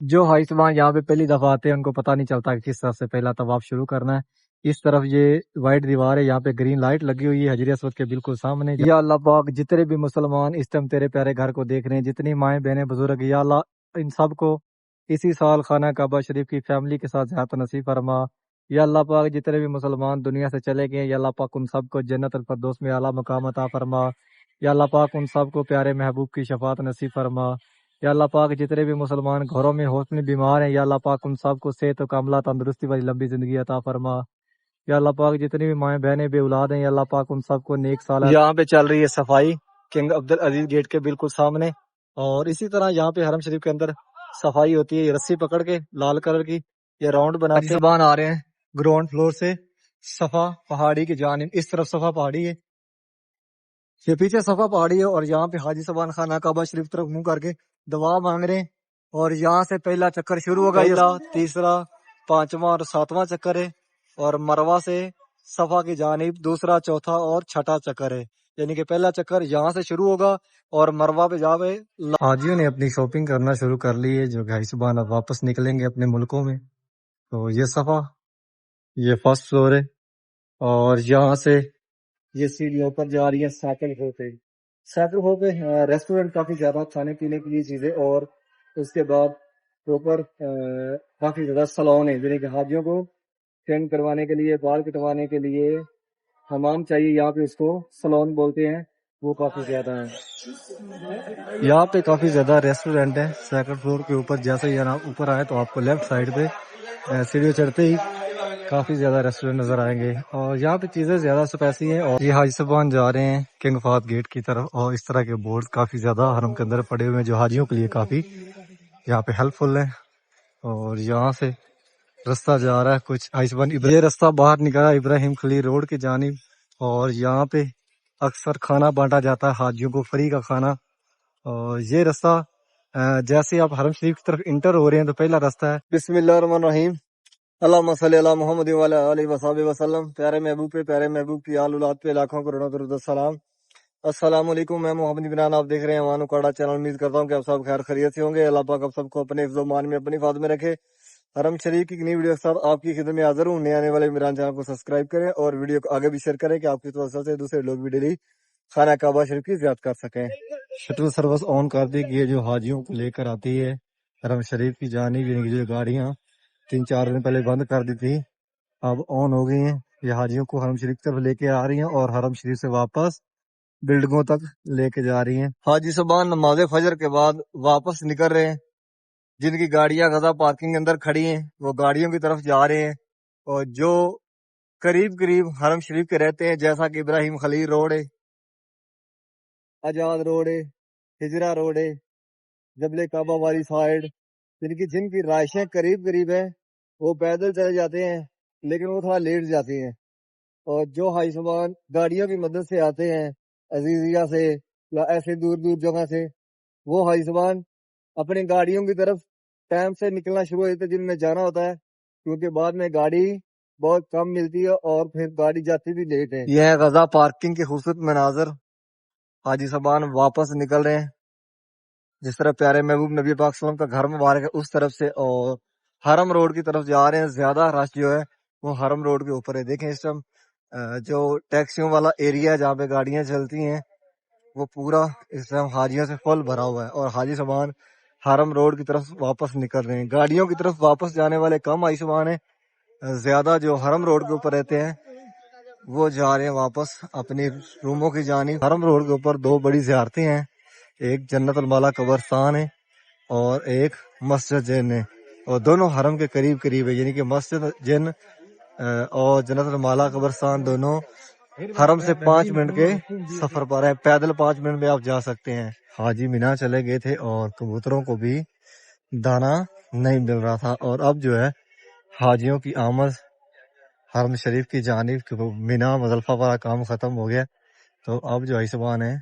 جو حائصبان یہاں پہ پہلی دفعہ آتے ہیں ان کو پتہ نہیں چلتا کہ کس طرف سے پہلا طواف شروع کرنا ہے۔ اس طرف یہ وائٹ دیوار ہے، یہاں پہ گرین لائٹ لگی ہوئی ہے حجر اسود کے بالکل سامنے۔ یا اللہ پاک جتنے بھی مسلمان اس ٹائم تیرے پیارے گھر کو دیکھ رہے ہیں، جتنی مائیں بہنیں بزرگ، یا اللہ ان سب کو اسی سال خانہ کعبہ شریف کی فیملی کے ساتھ زیارت نصیب فرما۔ یا اللہ پاک جتنے بھی مسلمان دنیا سے چلے گئے ہیں، یا اللہ پاک ان سب کو جنت الفردوس میں اعلیٰ مقام عطا فرما۔ یا اللہ پاک ان سب کو پیارے محبوب کی شفاعت نصیب فرما۔ یا اللہ پاک جتنے بھی مسلمان گھروں میں حوصلے بیمار ہیں، یا اللہ پاک ان سب کو صحت و کاملہ تندرستی والی لمبی زندگی عطا فرما۔ یا اللہ پاک جتنی بھی مائیں بہنیں بے اولاد ہیں، یا اللہ پاک ان سب کو نیک سالہ۔ یہاں پہ چل رہی ہے صفائی کنگ عبدالعزیز گیٹ کے بالکل سامنے، اور اسی طرح یہاں پہ حرم شریف کے اندر صفائی ہوتی ہے۔ یہ رسی پکڑ کے لال کلر کی یہ راؤنڈ بناتے ہیں۔ زبان آ رہے ہیں گراؤنڈ فلور سے صفا پہاڑی کی جانب، اس طرف صفا پہاڑی ہے، یہ پیچھے صفا پہاڑی ہے، اور یہاں پہ حاجی صاحبان خانہ کعبہ شریف طرف منہ کر کے دعا مانگ رہے ہیں، اور یہاں سے پہلا چکر شروع ہوگا، پہلا، تیسرا، پانچواں اور ساتواں چکر ہے، اور مروہ سے صفا کی جانب دوسرا، چوتھا اور چھٹا چکر ہے، یعنی کہ پہلا چکر یہاں سے شروع ہوگا اور مروہ پہ جا کے حاجیوں نے اپنی شاپنگ کرنا شروع کر لی ہے، جو کہ صبح اب واپس نکلیں گے اپنے ملکوں میں۔ تو یہ صفا، یہ فرسٹ فلور ہے، اور یہاں سے یہ سیڑھیوں پر جا رہی ہے سیکنڈ فلور پہ۔ سیکنڈ فلور پہ ریسٹورینٹ کافی زیادہ کھانے پینے کی چیزیں، اور اس کے بعد اوپر کافی زیادہ سلون ہے، جنہیں کہ حاجیوں کو ٹرین کروانے کے لیے، بال کٹوانے کے لیے حمام چاہیے، یہاں پہ اس کو سلون بولتے ہیں، وہ کافی زیادہ ہیں۔ یہاں پہ کافی زیادہ ریسٹورینٹ ہیں سیکنڈ فلور کے اوپر۔ جیسے ہی آپ اوپر آئے تو آپ کو لیفٹ سائڈ پہ سیڑھیوں چڑھتے ہی کافی زیادہ ریسٹورینٹ نظر آئیں گے، اور یہاں پہ چیزیں زیادہ سپیسی ہیں۔ اور یہ حاجی صاحبان جا رہے ہیں کنگ فہد گیٹ کی طرف، اور اس طرح کے بورڈ کافی زیادہ حرم کے اندر پڑے ہوئے ہیں جو حاجیوں کے لیے کافی یہاں پہ ہیلپ فل ہیں۔ اور یہاں سے رستہ جا رہا ہے کچھ حاجی صاحبان، یہ رستہ باہر نکلا ابراہیم خلیل روڈ کی جانب، اور یہاں پہ اکثر کھانا بانٹا جاتا ہے حاجیوں کو، فری کا کھانا۔ اور یہ رستہ جیسے آپ حرم شریف کی طرف انٹر ہو رہے ہیں تو پہلا رستہ ہے بسم اللہ الرحمن الرحیم، اللہم صلی علی محمد وعلی آلہ وصحبہ وسلم۔ پیارے محبوب پہ، پیارے محبوب کی آل اولاد پہ لاکھوں کروڑوں درود السلام۔ السلام علیکم، میں محمد عمران، آپ دیکھ رہے ہیں وانو کاڑا چینل۔ امید کرتا ہوں کہ آپ سب خیر خیریت سے ہوں گے۔ اللہ پاک آپ سب کو اپنے حفظ و امان میں، اپنی حفاظت میں رکھے۔ حرم شریف کی نئی ویڈیو کے ساتھ آپ کی خدمت میں حاضر ہوں۔ نئے آنے والے عمران چینل کو سبسکرائب کریں، اور ویڈیو کو آگے بھی شیئر کریں کہ آپ کی توجہ سے دوسرے لوگ بھی ڈیلی خانہ کعبہ شریف کی زیارت کر سکیں۔ شٹل سروس آن کر دی گئی ہے جو حاجیوں کو لے کر آتی ہے حرم شریف کی جانب، یعنی کہ جو گاڑیاں 3-4 دن پہلے بند کر دی تھی اب آن ہو گئی ہیں۔ یہ حاجیوں کو حرم شریف کی طرف لے کے آ رہی ہیں، اور حرم شریف سے واپس بلڈنگوں تک لے کے جا رہی ہیں۔ حاجی صاحبان نماز فجر کے بعد واپس نکل رہے ہیں، جن کی گاڑیاں غزہ پارکنگ کے اندر کھڑی ہیں وہ گاڑیوں کی طرف جا رہے ہیں، اور جو قریب حرم شریف کے رہتے ہیں، جیسا کہ ابراہیم خلیل روڈ ہے، آزاد روڈ ہے، ہجرہ روڈ ہے، جبل کعبہ والی سائڈ، جن کی رہائشیں قریب ہیں، وہ پیدل چلے جاتے ہیں، لیکن وہ تھوڑا لیٹ جاتے ہیں۔ اور جو حاجی صاحبان گاڑیوں کی مدد سے آتے ہیں عزیزیہ سے یا ایسے دور جگہ سے، وہ حاجی صاحبان اپنی گاڑیوں کی طرف ٹائم سے نکلنا شروع ہو جاتے ہیں جن میں جانا ہوتا ہے، کیونکہ بعد میں گاڑی بہت کم ملتی ہے، اور پھر گاڑی جاتی بھی لیٹ ہے۔ یہ ہے غزہ پارکنگ کے خوبصورت مناظر۔ حاجی صاحبان واپس نکل رہے ہیں، جس طرح پیارے محبوب نبی پاک صلی اللہ علیہ وسلم کا گھر مبارک ہے اس طرف سے، اور حرم روڈ کی طرف جا رہے ہیں۔ زیادہ رش جو ہے وہ حرم روڈ کے اوپر ہے۔ دیکھیں اس ٹائم جو ٹیکسیوں والا ایریا ہے جہاں پہ گاڑیاں چلتی ہیں وہ پورا اس ٹائم حاجیوں سے فل بھرا ہوا ہے، اور حاجی صاحبان حرم روڈ کی طرف واپس نکل رہے ہیں۔ گاڑیوں کی طرف واپس جانے والے کم حاجی صاحبان ہیں، زیادہ جو حرم روڈ کے اوپر رہتے ہیں وہ جا رہے ہیں واپس اپنی روموں کی جانب۔ حرم روڈ کے اوپر 2 بڑی زیارتیں ہیں، ایک جنت المالا قبرستان ہے اور ایک مسجد جن ہے، اور دونوں حرم کے قریب ہے، یعنی کہ مسجد جن اور جنت المالا قبرستان دونوں حرم سے 5 منٹ کے سفر پر ہے، پیدل 5 منٹ میں آپ جا سکتے ہیں۔ حاجی مینا چلے گئے تھے اور کبوتروں کو بھی دانا نہیں مل رہا تھا، اور اب جو ہے حاجیوں کی آمد حرم شریف کی جانب، کیونکہ مینا مزدلفہ والا کام ختم ہو گیا، تو اب جو حیثبان ہیں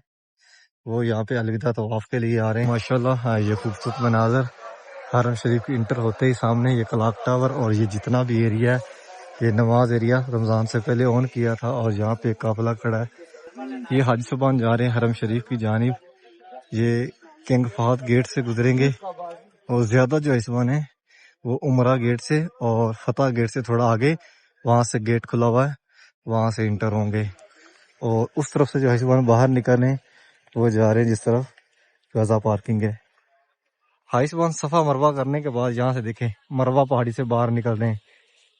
وہ یہاں پہ الوداع طواف کے لیے آ رہے ہیں۔ ماشاءاللہ یہ خوبصورت مناظر حرم شریف کی انٹر ہوتے ہی سامنے یہ کلاک ٹاور، اور یہ جتنا بھی ایریا ہے یہ نماز ایریا رمضان سے پہلے آن کیا تھا، اور یہاں پہ قافلہ کھڑا ہے۔ یہ حاجی صاحبان جا رہے ہیں حرم شریف کی جانب، یہ کنگ فہد گیٹ سے گزریں گے اور زیادہ جو حیثوان ہے وہ عمرہ گیٹ سے اور فتح گیٹ سے تھوڑا آگے، وہاں سے گیٹ کھلا ہوا ہے، وہاں سے انٹر ہوں گے، اور اس طرف سے جو حیثوان باہر نکلنے وہ جا رہے ہیں جس طرف غزہ پارکنگ ہے۔ حیثوان صفا مروہ کرنے کے بعد یہاں سے دیکھیں مروہ پہاڑی سے باہر نکل رہے ہیں،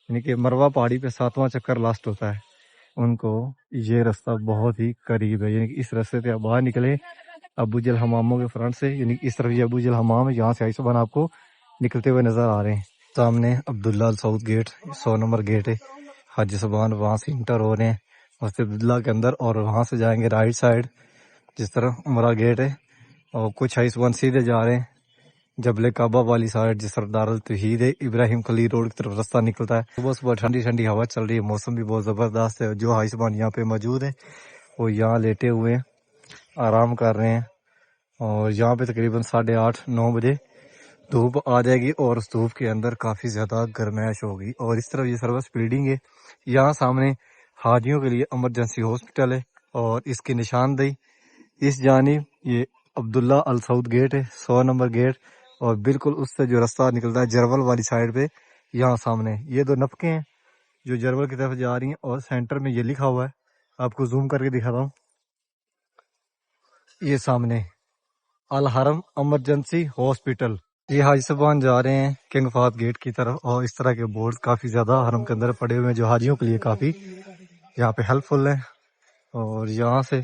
یعنی کہ مروہ پہاڑی پہ 7واں چکر لاسٹ ہوتا ہے، ان کو یہ رستہ بہت ہی قریب ہے، یعنی کہ اس رستے سے آپ باہر نکلے ابو جل حماموں کے فرنٹ سے، یعنی کہ اس طرف یہ ابو جل حمام ہے، یہاں سے حیثوان آپ کو نکلتے ہوئے نظر آ رہے ہیں۔ سامنے عبداللہ السعود گیٹ 100 نمبر گیٹ ہے، حاجی صبان وہاں سے انٹر ہو رہے ہیں مسجد عبداللہ کے اندر، اور وہاں سے جائیں گے رائٹ سائڈ جس طرح عمرہ گیٹ ہے، اور کچھ حیثوان سیدھے جا رہے ہیں جبل کعبہ والی سائڈ جس طرف دارالتوحید ہے، ابراہیم خلیل روڈ کی طرف رستہ نکلتا ہے۔ صبح صبح ٹھنڈی ٹھنڈی ہوا چل رہی ہے، موسم بھی بہت زبردست ہے، جو حیثوان یہاں پہ موجود ہے وہ یہاں لیٹے ہوئے ہیں، آرام کر رہے ہیں، اور یہاں پہ تقریباً 8:30-9 بجے دھوپ آ جائے گی، اور اس دھوپ کے اندر کافی زیادہ گرمائش ہوگی۔ اور اس طرف یہ سروس بلڈنگ ہے، یہاں سامنے حاجیوں کے لیے ایمرجنسی ہاسپٹل ہے، اور اس کی نشاندہی اس جانب یہ عبداللہ السعود گیٹ ہے 100 نمبر گیٹ، اور بالکل اس سے جو رستہ نکلتا ہے جرول والی سائڈ پہ، یہاں سامنے یہ دو نفقیں ہیں جو جرول کی طرف جا رہی ہیں، اور سینٹر میں یہ لکھا ہوا ہے، آپ کو زوم کر کے دکھاتا ہوں، یہ سامنے الحرم ایمرجنسی ہاسپٹل۔ یہ حاجی صاحبان جا رہے ہیں کنگ فہد گیٹ کی طرف، اور اس طرح کے بورڈ کافی زیادہ حرم کے اندر پڑے ہوئے ہیں جو حاجیوں کے لیے کافی یہاں پہ ہیلپ فل ہیں۔ اور یہاں سے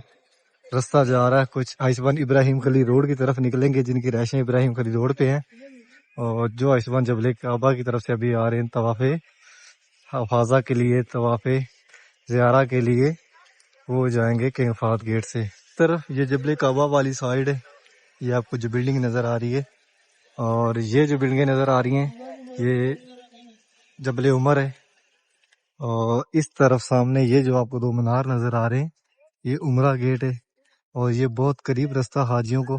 رستہ جا رہا ہے، کچھ حیثوان ابراہیم خلیل روڈ کی طرف نکلیں گے جن کی رہائشیں ابراہیم خلیل روڈ پہ ہیں، اور جو حیثوان جبل کعبہ کی طرف سے ابھی آ رہے ہیں طواف حفاظہ کے لیے، طواف زیارہ کے لیے، وہ جائیں گے کنگ فہد گیٹ سے۔ اس طرف یہ جبل کعبہ والی سائڈ ہے، یہ آپ کو جو بلڈنگ نظر آ رہی ہے، اور یہ جو بلڈنگیں نظر آ رہی ہیں یہ جبل عمر ہے، اور اس طرف سامنے یہ جو آپ کو دو مینار نظر آ رہے ہیں یہ عمرہ گیٹ ہے، اور یہ بہت قریب رستہ حاجیوں کو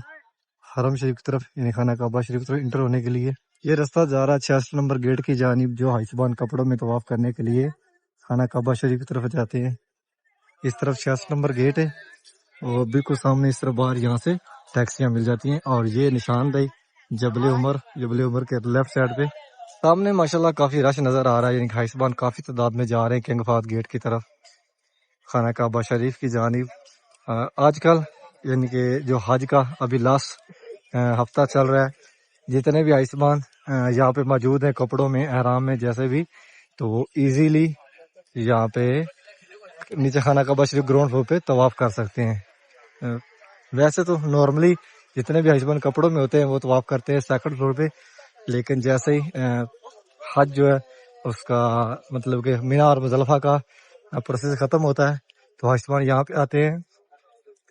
حرم شریف کی طرف یعنی خانہ کعبہ شریف کی طرف انٹر ہونے کے لیے۔ یہ رستہ جا رہا ہے 66 نمبر گیٹ کی جانب، جو حیثوان کپڑوں میں طواف کرنے کے لیے خانہ کعبہ شریف کی طرف جاتے ہیں۔ اس طرف 66 نمبر گیٹ ہے، اور بالکل سامنے اس طرف باہر یہاں سے ٹیکسیاں مل جاتی ہیں، اور یہ نشاندہی جبل عمر کے لیفٹ سائڈ پہ سامنے ماشاءاللہ کافی رش نظر آ رہا ہے، یعنی کہ حیثوان کافی تعداد میں جا رہے ہیں کنگ فہد گیٹ کی طرف خانہ کعبہ شریف کی جانب۔ آج کل یعنی کہ جو حج کا ابھی لاسٹ ہفتہ چل رہا ہے، جتنے بھی حیثوان یہاں پہ موجود ہیں کپڑوں میں احرام میں جیسے بھی، تو وہ ایزیلی یہاں پہ نیچے خانہ کعبہ شریف گراؤنڈ فلور پہ طواف کر سکتے ہیں۔ ویسے تو نارملی جتنے بھی حیثوان کپڑوں میں ہوتے ہیں وہ طواف کرتے ہیں سیکنڈ فلور پہ، لیکن جیسے ہی حج جو ہے اس کا مطلب کہ مینا اور مزدلفہ کا پروسیس ختم ہوتا ہے تو حیثوان یہاں پہ آتے ہیں،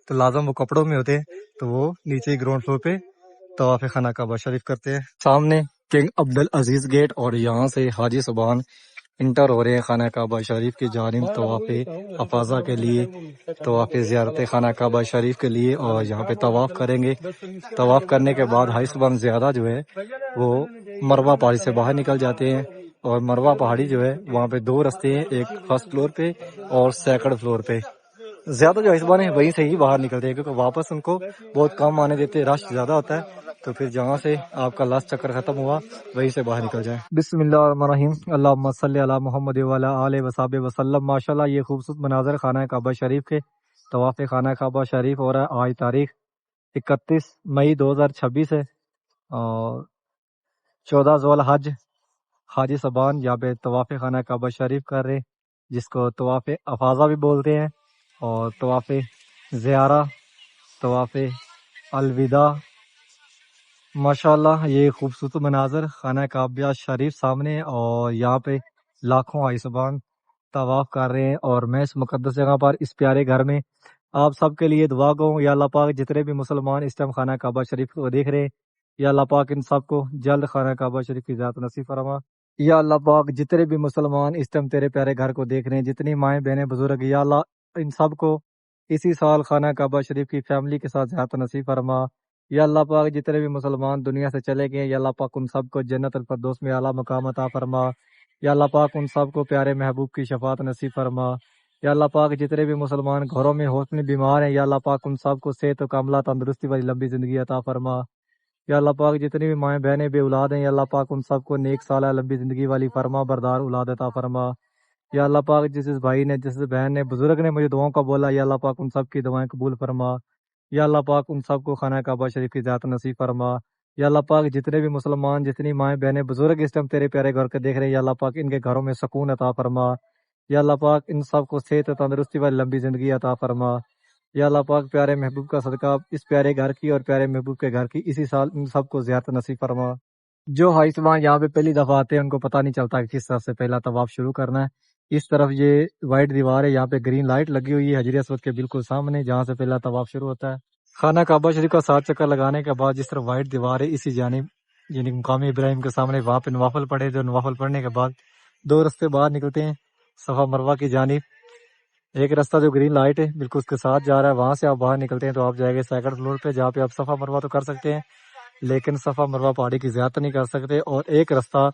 تو لازم وہ کپڑوں میں ہوتے ہیں تو وہ نیچے ہی گراؤنڈ فلور پہ طواف خانہ کعبہ شریف کرتے ہیں۔ سامنے کنگ عبدالعزیز گیٹ، اور یہاں سے حاجی صبان انٹر ہو رہے ہیں خانہ کعبہ شریف کی جانب طواف افاضہ کے لیے، طواف زیارت خانہ کعبہ شریف کے لیے، اور یہاں پہ طواف کریں گے۔ طواف کرنے کے بعد حیثوان زیادہ جو ہے وہ مروہ پہاڑی سے باہر نکل جاتے ہیں، اور مروہ پہاڑی جو ہے وہاں پہ دو رستے ہیں، ایک فرسٹ فلور پہ اور سیکنڈ فلور پہ۔ زیادہ جو حیثوان ہیں وہیں سے ہی باہر نکلتے ہیں، کیونکہ واپس ان کو بہت کم آنے دیتے، رش زیادہ ہوتا ہے، تو پھر جہاں سے آپ کا لاسٹ چکر ختم ہوا وہیں سے باہر نکل جائیں۔ بسم اللہ الرحمن الرحیم، اللہم صلی علی محمد وعلی آلہ وصحبہ وسلم۔ ماشاءاللہ یہ خوبصورت مناظر خانہ کعبہ شریف کے طواف خانہ کعبہ شریف ہو رہا ہے۔ آج تاریخ 31 مئی 2026 ہے، اور 14 ذوالحج حاجی صبان یہاں پہ طواف خانہ کعبہ شریف کر رہے ہیں، جس کو طواف افاضہ بھی بولتے ہیں، اور طواف زیارہ، طواف الوداع۔ ماشاءاللہ یہ خوبصورت مناظر خانہ کعبہ شریف سامنے، اور یہاں پہ لاکھوں حیثوان طواف کر رہے ہیں، اور میں اس مقدس جگہ پر اس پیارے گھر میں آپ سب کے لیے دعا گو، یا اللہ پاک جتنے بھی مسلمان اس ٹائم خانہ کعبہ شریف کو دیکھ رہے ہیں، یا اللہ پاک ان سب کو جلد خانہ کعبہ شریف کی زیارت نصیب فرما۔ یا اللہ پاک جتنے بھی مسلمان اس ٹائم تیرے پیارے گھر کو دیکھ رہے ہیں، جتنی مائیں بہنیں بزرگ، یا اللہ ان سب کو اسی سال خانہ کعبہ شریف کی فیملی کے ساتھ زیارت نصیب فرما۔ یا اللہ پاک جتنے بھی مسلمان دنیا سے چلے گئے، یا اللہ پاک ان سب کو جنت الفردوس میں اعلیٰ مقام عطا فرما۔ یا اللہ پاک ان سب کو پیارے محبوب کی شفاعت نصیب فرما۔ یا اللہ پاک جتنے بھی مسلمان گھروں میں حوصلے بیمار ہیں، یا اللہ پاک ان سب کو صحت و کاملہ تندرستی والی لمبی زندگی عطا فرما۔ یا اللہ پاک جتنی بھی مائیں بہنیں بے اولاد ہیں یا اللہ پاک ان سب کو نیک سالہ لمبی زندگی والی فرما، بردار اولاد عطا فرما۔ یا اللہ پاک جس بھائی نے، جس بہن نے، بزرگ نے مجھے دعاؤں کا بولا، یا اللہ پاک ان سب کی دعائیں قبول فرما۔ یا اللہ پاک ان سب کو خانہ کعبہ شریف کی زیارت نصیب فرما۔ یا اللہ پاک جتنے بھی مسلمان، جتنی مائیں بہنیں بزرگ اس ٹائم تیرے پیارے گھر کے دیکھ رہے ہیں، یا اللہ پاک ان کے گھروں میں سکون عطا فرما۔ یا اللہ پاک ان سب کو صحت و تندرستی والی لمبی زندگی عطا فرما۔ یا اللہ پاک پیارے محبوب کا صدقہ اس پیارے گھر کی اور پیارے محبوب کے گھر کی اسی سال ان سب کو زیارت نصیب فرما۔ جو حاجی صاحب یہاں پہ پہلی دفعہ آتے ہیں ان کو پتہ نہیں چلتا کہ کس طرف سے پہلا طواف شروع کرنا ہے۔ اس طرف یہ وائٹ دیوار ہے، یہاں پہ گرین لائٹ لگی ہوئی ہے حجر اسود کے بالکل سامنے، جہاں سے پہلا طواف شروع ہوتا ہے۔ خانہ کعبہ شریف کا 7 چکر لگانے کے بعد جس طرف وائٹ دیوار ہے اسی جانب یعنی مقام ابراہیم کے سامنے وہاں پہ نوافل پڑھے، جو نوافل پڑھنے کے بعد 2 رستے باہر نکلتے ہیں صفا مروہ کی جانب۔ ایک رستہ جو گرین لائٹ ہے بالکل اس کے ساتھ جا رہا ہے، وہاں سے آپ باہر نکلتے ہیں تو آپ جائیں گے 2nd فلور پہ، جہاں پہ آپ صفا مروہ تو کر سکتے ہیں لیکن صفا مروہ پہاڑی کی زیارت نہیں کر سکتے۔ اور ایک رستہ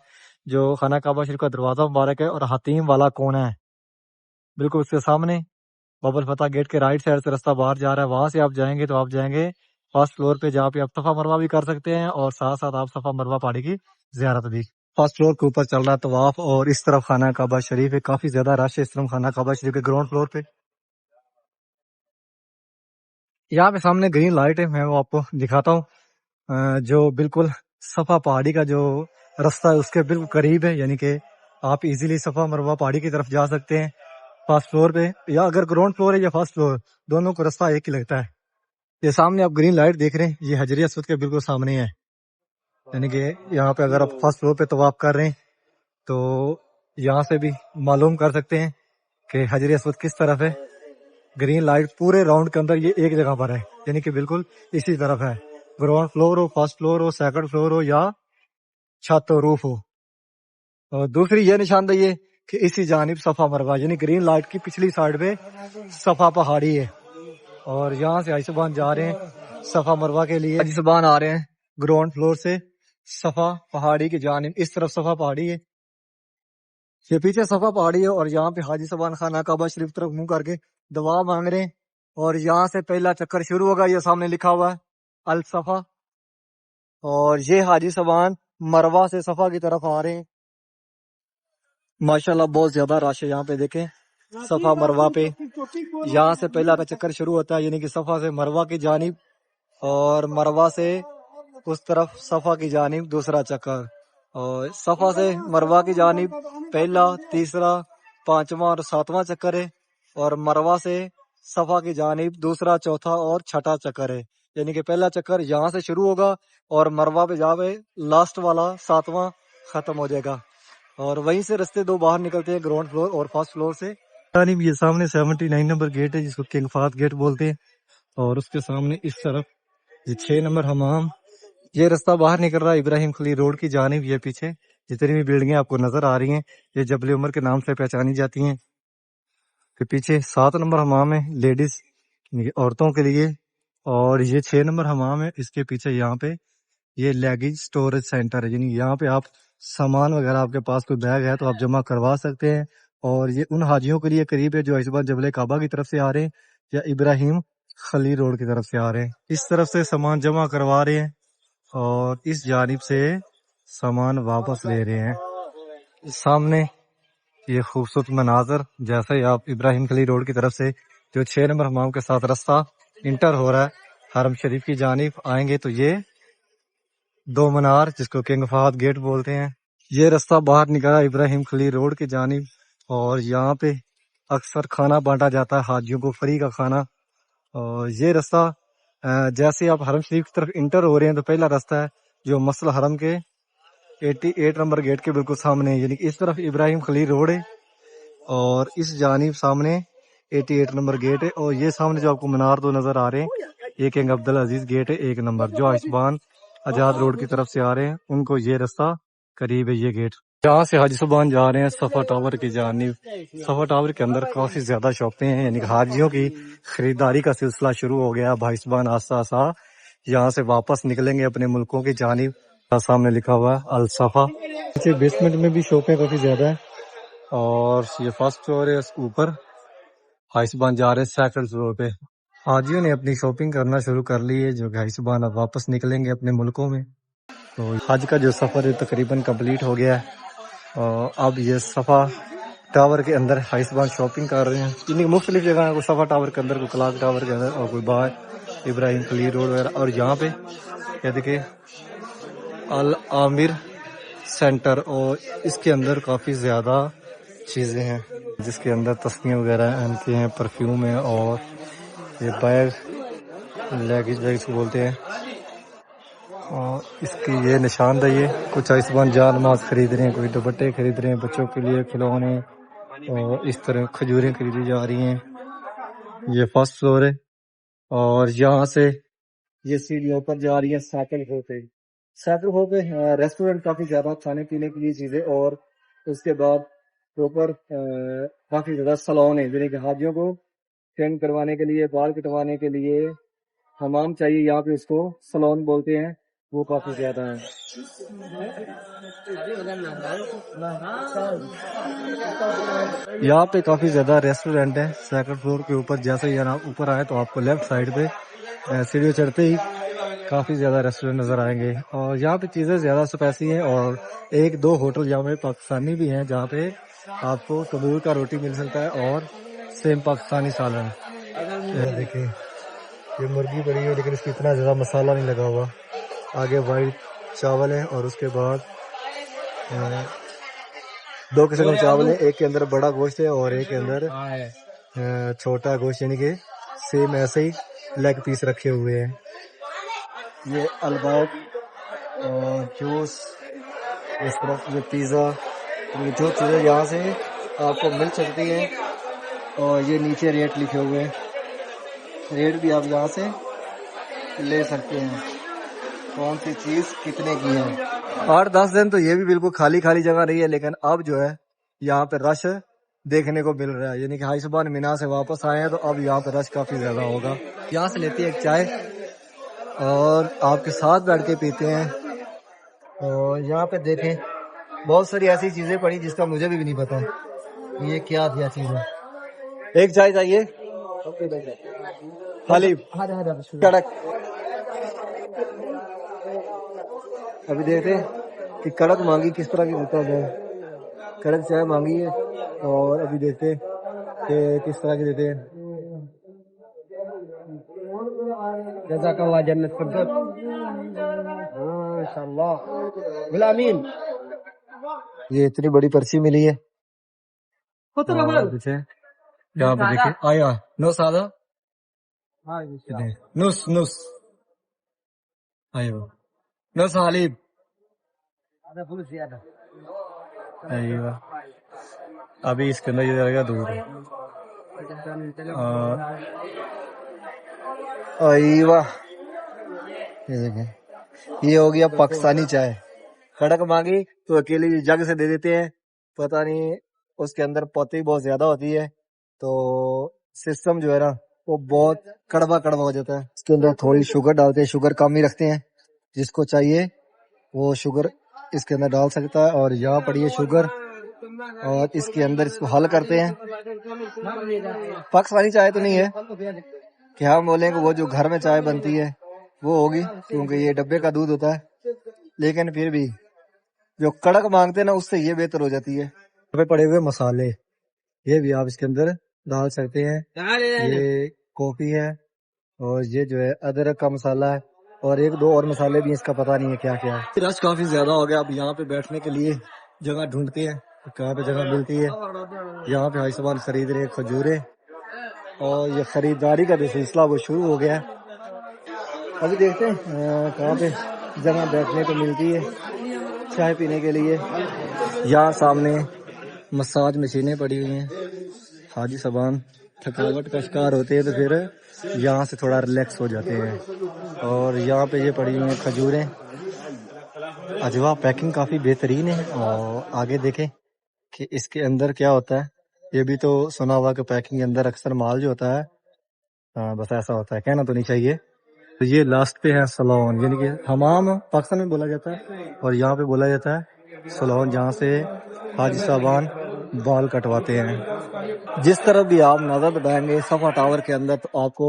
جو خانہ کعبہ شریف کا دروازہ مبارک ہے اور حتیم والا کونا ہے بالکل اس کے سامنے، باب الفتح گیٹ کے رائٹ سائڈ سے رستہ باہر جا رہا ہے، وہاں سے آپ جائیں گے تو آپ جائیں گے 1st فلور پہ، جہاں پہ آپ صفا مروہ بھی کر سکتے ہیں اور ساتھ ساتھ آپ صفا مروہ پہاڑی کی زیارت بھی۔ 1st فلور کے اوپر چل رہا ہے طواف اور اس طرف خانہ کعبہ شریف ہے، کافی زیادہ رش ہے اس طرف خانہ کعبہ شریف کے گراؤنڈ فلور پہ۔ یہاں پہ سامنے گرین لائٹ ہے، میں وہ آپ کو دکھاتا ہوں، جو بالکل صفا پہاڑی کا جو رستہ ہے اس کے بالکل قریب ہے، یعنی کہ آپ ایزیلی صفا مروہ پہاڑی کی طرف جا سکتے ہیں 1st فلور پہ، یا اگر گراؤنڈ فلور ہے یا 1st فلور دونوں کو رستہ ایک ہی لگتا ہے۔ یہ سامنے آپ گرین لائٹ دیکھ رہے ہیں، یہ حجر اسود کے بالکل سامنے ہے، یعنی کہ یہاں پہ اگر آپ 1st فلور پہ طواف کر رہے ہیں تو یہاں سے بھی معلوم کر سکتے ہیں کہ حجر اسود کس طرف ہے۔ گرین لائٹ پورے راؤنڈ کے اندر یہ ایک جگہ پر ہے، یعنی کہ بالکل اسی طرف ہے، گراؤنڈ فلور ہو، 1st فلور ہو، 2nd فلور ہو یا چھت و روف ہو۔ اور دوسری یہ نشاندہی ہے کہ اسی جانب صفا مروہ یعنی گرین لائٹ کی پچھلی سائڈ پہ صفا پہاڑی ہے، اور یہاں سے حاجی صاحبان جا رہے ہیں صفا مروہ کے لیے۔ حاجی صاحبان آ رہے ہیں گراؤنڈ فلور سے صفا پہاڑی کی جانب، اس طرف صفا پہاڑی ہے، یہ پیچھے صفا پہاڑی ہے، اور یہاں پہ حاجی صاحبان خانہ کعبہ شریف طرف منہ کر کے دعا مانگ رہے ہیں، اور یہاں سے پہلا چکر شروع ہوگا، یہ سامنے لکھا ہوا ہے الصفا، اور یہ حاجی صاحبان مروہ سے صفا کی طرف آ رہے ہیں۔ ماشاءاللہ بہت زیادہ رش ہے یہاں پہ، دیکھیں صفا مروہ پہ یہاں سے پہلا چکر شروع ہوتا ہے، یعنی کہ صفا سے مروہ کی جانب، اور مروہ سے اس طرف صفا کی جانب دوسرا چکر، اور صفا سے مروہ کی جانب پہلا، تیسرا، 5واں اور 7واں چکر ہے، اور مروہ سے صفا کی جانب دوسرا، چوتھا اور چھٹا چکر ہے، یعنی کہ پہلا چکر یہاں سے شروع ہوگا اور مروہ پہ جا کے لاسٹ والا 7واں ختم ہو جائے گا، اور وہیں سے رستے 2 باہر نکلتے ہیں گراؤنڈ فلور اور 1st فلور سے۔ یہ سامنے 79 نمبر گیٹ ہے جس کو کنگ فہد گیٹ بولتے ہیں، اور اس کے سامنے اس طرف یہ 6 نمبر حمام، یہ رستہ باہر نکل رہا ہے ابراہیم خلیل روڈ کی جانب۔ یہ پیچھے جتنی بھی بلڈنگیں آپ کو نظر آ رہی ہیں یہ جبل عمر کے نام سے پہچانی جاتی ہیں، کہ پیچھے 7 نمبر حمام ہے لیڈیز عورتوں کے لیے، اور یہ 6 نمبر حمام ہے، اس کے پیچھے یہاں پہ یہ لیگیج سٹوریج سینٹر ہے، یعنی یہاں پہ آپ سامان وغیرہ آپ کے پاس کوئی بیگ ہے تو آپ جمع کروا سکتے ہیں، اور یہ ان حاجیوں کے لیے قریب ہے جو اس بار جبل کعبہ کی طرف سے آ رہے ہیں یا ابراہیم خلیل روڈ کی طرف سے آ رہے ہیں، اس طرف سے سامان جمع کروا رہے ہیں اور اس جانب سے سامان واپس لے رہے ہیں۔ سامنے یہ خوبصورت مناظر، جیسے ہی آپ ابراہیم خلیل روڈ کی طرف سے جو 6 نمبر حمام کے ساتھ رستہ انٹر ہو رہا ہے حرم شریف کی جانب آئیں گے تو یہ 2 مینار جس کو کنگ فہد گیٹ بولتے ہیں، یہ رستہ باہر نکلا ابراہیم خلیل روڈ کی جانب، اور یہاں پہ اکثر کھانا بانٹا جاتا ہے حاجیوں کو، فری کا کھانا، اور یہ رستہ جیسے آپ حرم شریف کی طرف انٹر ہو رہے ہیں تو پہلا رستہ ہے جو مسجد حرم کے 88 نمبر گیٹ کے بالکل سامنے ہے، یعنی کہ اس طرف ابراہیم خلیل روڈ ہے اور اس جانب سامنے 88 نمبر گیٹ ہے، اور یہ سامنے جو آپ کو مینار 2 نظر آ رہے ہیں یہ کنگ عبدالعزیز گیٹ ہے 1 نمبر، جو آیوشمان آزاد روڈ کی طرف سے آ رہے ہیں ان کو یہ رستہ قریب ہے یہ گیٹ۔ یہاں سے حاجی صاحبان جا رہے ہیں صفا ٹاور کی جانب، صفا ٹاور کے اندر کافی زیادہ شاپیں ہیں، یعنی کہ حاجیوں کی خریداری کا سلسلہ شروع ہو گیا، بھائی صاحبان آہستہ آہستہ یہاں سے واپس نکلیں گے اپنے ملکوں کی جانب۔ سامنے لکھا ہوا ہے الصفا، پیچھے بیسمنٹ میں بھی شاپیں کافی زیادہ ہیں، اور یہ 1st فلور ہے، اس کے اوپر حاجی صاحبان جا رہے ہیں 2nd فلور پہ۔ حاجیوں نے اپنی شاپنگ کرنا شروع کر لی ہے، جو کہ اس بار اب واپس نکلیں گے اپنے ملکوں میں۔ تو حج کا جو سفر ہے تقریباً کمپلیٹ ہو گیا ہے، اور اب یہ صفا ٹاور کے اندر حائسبان شاپنگ کر رہے ہیں۔ یعنی مختلف جگہ ہیں، کوئی صفا ٹاور کے اندر، کوئی کلاک ٹاور کے اندر، اور کوئی باہر ابراہیم خلیل روڈ وغیرہ۔ اور یہاں پہ یہ دیکھیں العامر سینٹر، اور اس کے اندر کافی زیادہ چیزیں ہیں، جس کے اندر تسمیہ وغیرہ ان کے ہیں، پرفیوم ہے، اور یہ بیگ لیگیج بیگز کو بولتے ہیں۔ اور اس کی یہ نشاندہی ہے، کچھ آئسبان جان نماز خرید رہے ہیں، کوئی دوپٹے خرید رہے ہیں بچوں کے لیے، کھلونے، اور اس طرح کھجوریں خریدی جا رہی ہیں۔ یہ فرسٹ فلور ہے، اور یہاں سے یہ سیڑھیوں اوپر جا رہی ہے سیکنڈ فلور پہ۔ سیکنڈ فلور پہ ریسٹورنٹ کافی زیادہ کھانے پینے کی لیے چیزیں، اور اس کے بعد اوپر کافی زیادہ سلون ہے، جنہیں کہ حاجیوں کو ٹرین کروانے کے لیے، بال کٹوانے کے لیے، حمام چاہیے، یہاں پہ اس کو سلون بولتے ہیں، وہ کافی زیادہ ہیں۔ یہاں پہ کافی زیادہ ریسٹورنٹ ہیں سیکنڈ فلور کے اوپر۔ جیسے ہی آپ اوپر آئے تو آپ کو لیفٹ سائڈ پہ سیڑھیوں چڑھتے ہی کافی زیادہ ریسٹورنٹ نظر آئیں گے، اور یہاں پہ چیزیں زیادہ اسپائسی ہیں، اور ایک دو ہوٹل یہاں پہ پاکستانی بھی ہیں، جہاں پہ آپ کو تندور کا روٹی مل سکتا ہے اور سیم پاکستانی سالن۔ یہ دیکھیں یہ مرغی پڑی ہے، لیکن اس کی اتنا زیادہ مسالہ نہیں لگا ہوا۔ آگے وائٹ چاول ہے، اور اس کے بعد دو قسم کے چاول ہیں، ایک کے اندر بڑا گوشت ہے اور ایک کے اندر چھوٹا گوشت، یعنی کہ سیم ایسے ہی لیگ پیس رکھے ہوئے ہیں۔ یہ الباب اور جوس، اس طرف یہ پیزا، یہ جو چیزیں یہاں سے آپ کو مل سکتی ہیں، اور یہ نیچے ریٹ لکھے ہوئے ہیں، ریٹ بھی آپ یہاں سے لے سکتے ہیں، کون سی چیز کتنے کی ہے۔ 8-10 دن تو یہ بھی بالکل خالی خالی جگہ رہی ہے، لیکن اب جو ہے یہاں پہ رش دیکھنے کو مل رہا ہے، یعنی کہ حائسبان مینا سے واپس آئے ہیں تو اب یہاں پہ رش کافی زیادہ ہوگا۔ یہاں سے لیتے ہیں ایک چائے اور آپ کے ساتھ بیٹھ کے پیتے ہیں، اور یہاں پہ دیکھیں بہت ساری ایسی چیزیں پڑی جس کا مجھے بھی نہیں پتا یہ کیا تھیا چیزیں۔ ایک چائے چاہیے، حلیب کڑک۔ ابھی دیکھتے ہیں کہ کڑک مانگی کس طرح کی دیتا ہے، کڑک چائے مانگی ہے، اور ابھی دیکھتے ہیں کہ کس طرح کی دیتے ہیں۔ جزاک اللہ جنت فردوس، ماشاءاللہ غلامین۔ یہ اتنی بڑی پرچی ملی ہے، یہاں پہ دیکھیں آیا نو سادہ نس نس ایوہ نس حلیب ایوہ۔ ابھی اس کے اندر یہ جائے گا دودھ، ایوہ یہ دیکھیں یہ ہو گیا پاکستانی چائے۔ کڑک مانگی تو اکیلی جگ سے دے دیتے ہیں، پتہ نہیں اس کے اندر پوتی بہت زیادہ ہوتی ہے، تو سسٹم جو ہے نا وہ بہت کڑوا کڑوا ہو جاتا ہے۔ اس کے اندر تھوڑی شوگر ڈالتے ہیں، شوگر کم ہی رکھتے ہیں، جس کو چاہیے وہ شوگر اس کے اندر ڈال سکتا ہے۔ اور یہاں پڑی ہے شوگر، اور اس کے اندر اس کو حل کرتے ہیں۔ پاکستانی چائے تو نہیں ہے کہ ہم بولیں کہ وہ جو گھر میں چائے بنتی ہے وہ ہوگی، کیونکہ یہ ڈبے کا دودھ ہوتا ہے، لیکن پھر بھی جو کڑک مانگتے ہیں نا اس سے یہ بہتر ہو جاتی ہے۔ یہاں پہ پڑے ہوئے مسالے، یہ بھی آپ اس کے اندر ڈال سکتے ہیں۔ یہ کافی ہے، اور یہ جو ہے ادرک کا مسالہ ہے، اور ایک دو اور مسالے بھی اس کا پتہ نہیں ہے کیا کیا ہے۔ رش کافی زیادہ ہو گیا، اب یہاں پہ بیٹھنے کے لیے جگہ ڈھونڈتے ہیں، کہاں پہ جگہ ملتی ہے۔ یہاں پہ حائسبان خرید رہے کھجوریں، اور یہ خریداری کا جو سلسلہ وہ شروع ہو گیا ہے۔ ابھی دیکھتے ہیں کہاں پہ جگہ بیٹھنے کو ملتی ہے چائے پینے کے لیے۔ یہاں سامنے مساج مشینیں پڑی ہوئی ہیں، حاجی صاحبان تھکاوٹ کا شکار ہوتے ہیں تو پھر یہاں سے تھوڑا ریلیکس ہو جاتے ہیں۔ اور یہاں پہ یہ پڑی ہوئی ہیں کھجوریں، اجوا پیکنگ کافی بہترین ہے۔ اور آگے دیکھیں کہ اس کے اندر کیا ہوتا ہے، یہ بھی تو سنا ہوا کہ پیکنگ کے اندر اکثر مال جو ہوتا ہے بس ایسا ہوتا ہے، کہنا تو نہیں چاہیے۔ تو یہ لاسٹ پہ ہے سلون، یعنی کہ حمام پاکستان میں بولا جاتا ہے، اور یہاں پہ بولا جاتا ہے سلون، جہاں سے حاجی صاحبان بال کٹواتے ہیں۔ جس طرح بھی آپ نظر دبائیں گے صفا ٹاور کے اندر تو آپ کو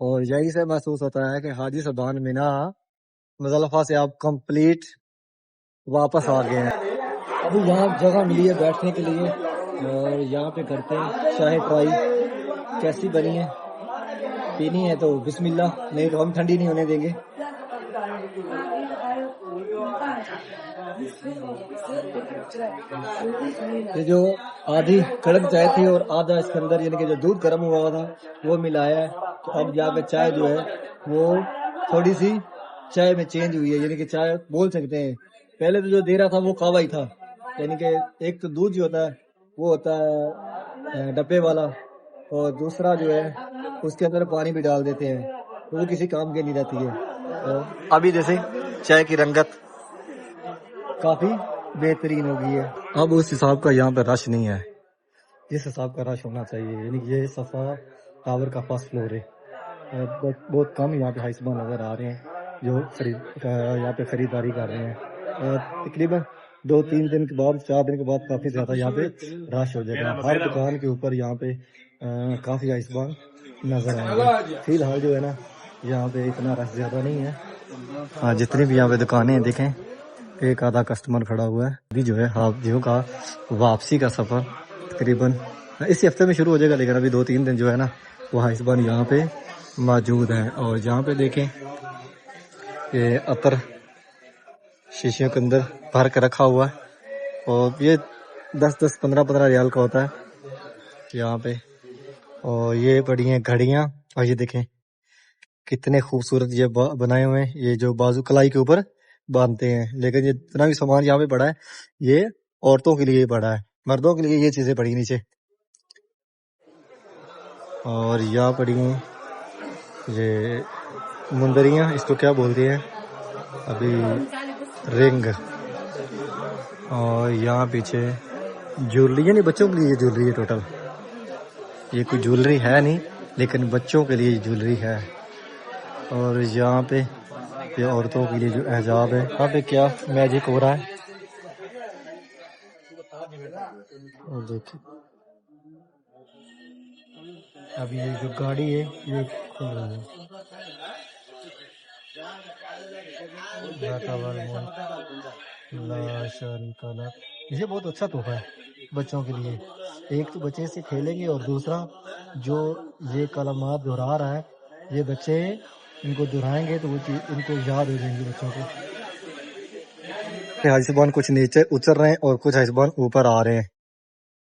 اور یہی سے محسوس ہوتا ہے کہ حاجی صبان مینا مزدلفہ سے آپ کمپلیٹ واپس آ گئے ہیں. ابھی یہاں جگہ ملی ہے بیٹھنے کے لیے اور یہاں پہ کرتے ہیں چائے ٹرائی کیسی بنی ہے. پینی ہے تو بسم اللہ، نہیں تو ہم ٹھنڈی نہیں ہونے دیں گے. یہ جو آدھی کڑک چائے تھی اور آدھا اس کے اندر یعنی کہ جو دودھ گرم ہوا تھا وہ ملایا ہے. تو اب جا کے چائے جو ہے وہ تھوڑی سی چائے میں چینج ہوئی ہے، یعنی کہ چائے بول سکتے ہیں. پہلے تو جو دے رہا تھا وہ کعوہ ہی تھا، یعنی کہ ایک تو دودھ جو ہوتا ہے وہ ہوتا ہے ڈبے والا، اور دوسرا جو ہے اس کے اندر پانی بھی ڈال دیتے ہیں تو وہ کسی کام کی نہیں رہتی ہے. اور ابھی جیسے چائے کی رنگت کافی بہترین ہو گئی ہے. اب اس حساب کا یہاں پہ رش نہیں ہے جس حساب کا رش ہونا چاہیے، یعنی کہ یہ صفا ٹاور کا فرسٹ فلور ہے. بہت کم یہاں پہ ہائسبا نظر آ رہے ہیں جو یہاں پہ خریداری کر رہے ہیں. تقریباً 2-3 دن کے بعد 4 دن کے بعد کافی زیادہ یہاں پہ رش ہو جائے گا. ہر دکان کے اوپر یہاں پہ کافی ہائسبا نظر آئیں گے. فی الحال جو ہے نا یہاں پہ اتنا رش زیادہ نہیں ہے. جتنی بھی یہاں پہ دکانیں ہیں دیکھیں ایک آدھا کسٹمر کھڑا ہوا ہے. ابھی جو ہے حاجیوں کا واپسی کا سفر تقریباً اسی ہفتے میں شروع ہو جائے گا، لیکن ابھی 2-3 دن جو ہے نا وہ ہائسبان یہاں پہ موجود ہیں. اور یہاں پہ دیکھیں یہ عطر شیشیوں کے اندر بھر کے رکھا ہوا ہے اور یہ 10-15 ریال کا ہوتا ہے یہاں پہ. اور یہ پڑی ہیں گھڑیاں، اور یہ دیکھیں کتنے خوبصورت یہ بنائے ہوئے ہیں، یہ جو بازو کلائی کے اوپر باندھتے ہیں. لیکن یہ اتنا بھی سامان یہاں پہ پڑا ہے یہ عورتوں کے لیے پڑا ہے، مردوں کے لیے یہ چیزیں پڑی نیچے. اور یہاں پڑی ہیں یہ مندریاں، اس کو کیا بولتے ہیں ابھی، رنگ. اور یہاں پیچھے جویلری، یعنی بچوں کے لیے یہ جویلری ہے. ٹوٹل یہ کوئی جویلری ہے نہیں لیکن بچوں کے لیے جویلری ہے. اور یہاں پہ یہ عورتوں کے لیے جو حجاب ہے، یہاں پہ کیا میجک ہو رہا ہے. اور دیکھیں ابھی یہ جو گاڑی ہے یہ کھل رہی ہے. لا شریک لہ. یہ بہت اچھا تحفہ ہے بچوں کے لیے. ایک تو بچے سے کھیلیں گے اور دوسرا جو یہ کلمات دہرا رہا ہے یہ بچے ان کو دہرائیں گے تو وہ چیز ان کو یاد ہو جائیں گی بچوں کو. حاجی کچھ نیچے اتر رہے ہیں اور کچھ حاجی اوپر آ رہے ہیں.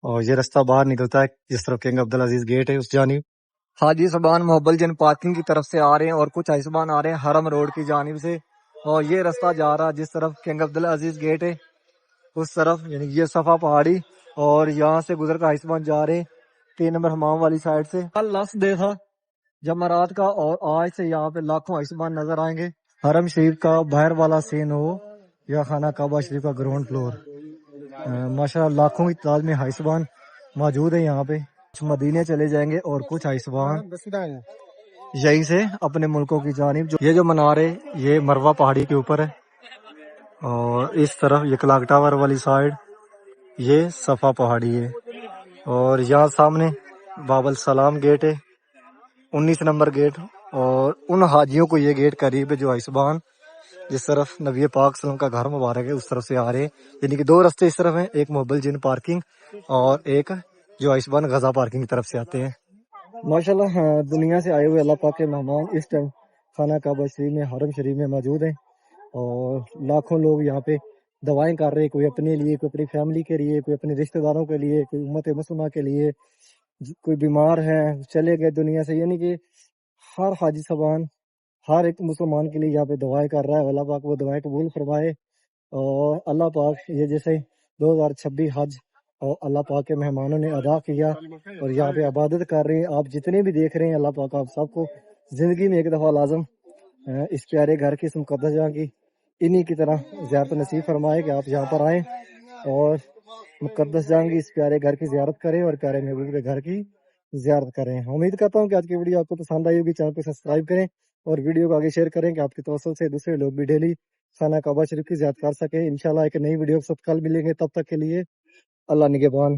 اور یہ رستہ باہر نکلتا ہے جس طرف کنگ عبدالعزیز گیٹ ہے اس جانب. حاجی صبان محبل جن پارکنگ کی طرف سے آ رہے ہیں اور کچھ حاجی صبان آ رہے ہیں حرم روڈ کی جانب سے. اور یہ رستہ جا رہا جس طرف کنگ عبدالعزیز گیٹ ہے اس طرف، یعنی یہ صفا پہاڑی. اور یہاں سے گزر کر حاجی صبان جا رہے ہیں 3 نمبر حمام والی سائڈ سے. کل لاسٹ ڈے تھا جمعرات کا اور آج سے یہاں پہ لاکھوں حاجی صبان نظر آئیں گے. حرم شریف کا باہر والا سین ہو یا خانہ کعبہ شریف کا گراؤنڈ فلور، ماشاءاللہ لاکھوں کی تعداد میں حاجی صبان موجود ہیں یہاں پہ. کچھ مدینے چلے جائیں گے اور کچھ حاجی صبان یہی سے اپنے ملکوں کی جانب. یہ جو منارے یہ مروہ پہاڑی کے اوپر ہے اور اس طرف یہ کلاک ٹاور والی سائڈ یہ صفا پہاڑی ہے. اور یہاں سامنے باب السلام گیٹ ہے 19 نمبر گیٹ. اور ان حاجیوں کو یہ گیٹ قریب ہے جو حاجی صبان جس طرف نبی پاک صلی اللہ علیہ وسلم کا گھر مبارک ہے اس طرف سے آ رہے ہیں، یعنی کہ 2 رستے اس طرف ہیں، ایک محبل جن پارکنگ اور ایک جو حاجی صبان غزہ پارکنگ کی طرف سے آتے ہیں. ماشاءاللہ دنیا سے آئے ہوئے اللہ پاک کے مہمان اس ٹائم خانہ کعبہ شریف میں حرم شریف میں موجود ہیں اور لاکھوں لوگ یہاں پہ دعائیں کر رہے ہیں، کوئی اپنے لیے، کوئی اپنی فیملی کے لیے، کوئی اپنے رشتہ داروں کے لیے، کوئی امت مسلمہ کے لیے، کوئی بیمار ہے چلے گئے دنیا سے. یعنی کہ ہر حاجی صبان ہر ایک مسلمان کے لیے یہاں پہ دعائیں کر رہا ہے. اللہ پاک وہ دعائیں قبول فرمائے اور اللہ پاک یہ جیسے 2026 حج اور اللہ پاک کے مہمانوں نے ادا کیا اور یہاں پہ عبادت کر رہے ہیں. آپ جتنے بھی دیکھ رہے ہیں اللہ پاک آپ سب کو زندگی میں ایک دفعہ لازم اس پیارے گھر کی، اس مقدس جگہ کی انہی کی طرح زیارت نصیب فرمائے کہ آپ یہاں پر آئیں اور مقدس جگہ کی، اس پیارے گھر کی زیارت کریں اور پیارے محبوب کے گھر کی زیارت کریں. امید کرتا ہوں کہ آج کی ویڈیو آپ کو پسند آئی ہوگی. چینل کو سبسکرائب کریں اور ویڈیو کو آگے شیئر کریں کہ آپ کے توسل سے دوسرے لوگ بھی ڈیلی خانہ کعبہ شریف کی زیارت کر سکیں. انشاءاللہ ایک نئی ویڈیو کے ساتھ کل ملیں گے، تب تک کے لیے اللہ نگہبان.